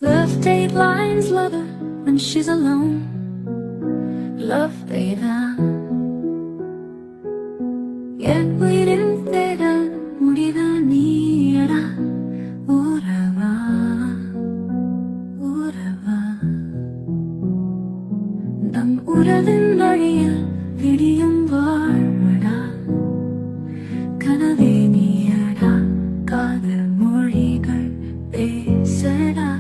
Love datelines love her when she's alone. Love dayதான் என் உயிரின் தேடல் முடிவு நீயடா. உறவா உறவா நம் உறவின் வழியில் விடியும் வாழ்வடா. கனவே நீயடா, காதல் மொழிகள் பேசடா.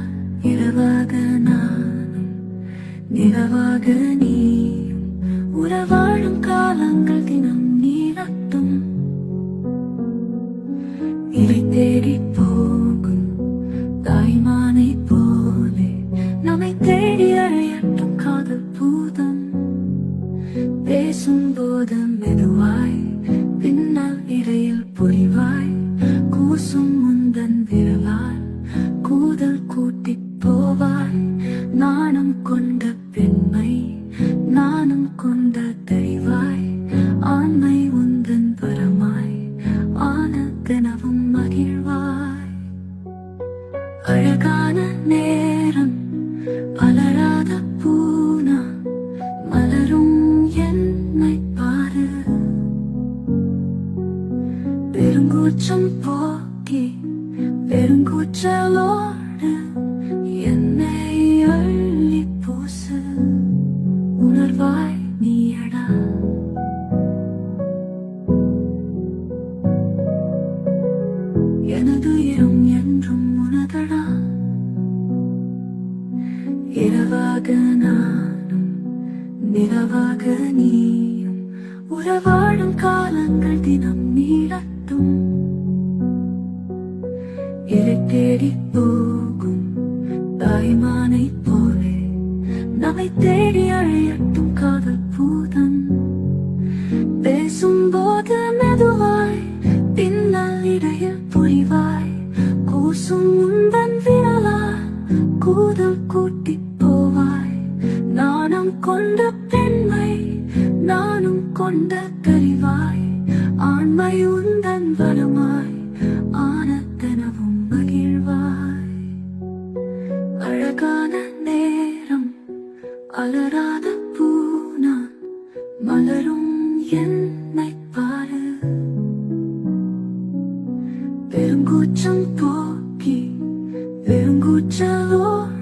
இரவாக நானும் நிலவாக நீயும் உறவாடும் காலங்கள் தினம் நீளட்டும். இலை தேடி போகும் தாய்மானை போலே நம்மை தேடி அழையட்டும் காதல் பூதம். பேசும்போது மெதுவாய், பின்னால் இடையில் புரிவாய். கூசும் முந்தன் விரலால் கூதல் கூட்டிப் போவாய். நாணம் கொண்ட பெண்மை நானும் கொண்ட தெரிவாய். ஆண்மை உந்தன் வரமாய் ஆன தினமும் மகிழ்வாய். அழகான நேரம் அலராத பூனா மலரும் என்னை பாரு. பெருங்கூச்சம் போக்கி பெருங்கூச்சலோடு என்னை அள்ளி பூசு. உணர்வாய் நீயடா. எனது இரும் என்றும் உனதடா. இரவாக நானும் நிலவாக நீயும் உறவாடும் காலங்கள் தினம் நீளட்டும். இலை தேடி போகும் தாய்மானை போலே நம்மை தேடி அழையட்டும் காதல் பூதம். பேசும்போது மெதுவாய், பின்னால் இடையில் புரிவாய். கூசும் உந்தன் விரலால் கூதல் கூட்டிப் போவாய். நாணம் கொண்ட பெண்மை நானும் கொண்ட தெரிவாய். ஆண்மை உந்தன் வரமாய் ஆன தினமும் மகிழ்வாய். அழகான நேரம் அலராத பூனா மலரும் என்னை பாரு. பெருங்கூச்சம் போக்கி பெருங்கூச்சலோடு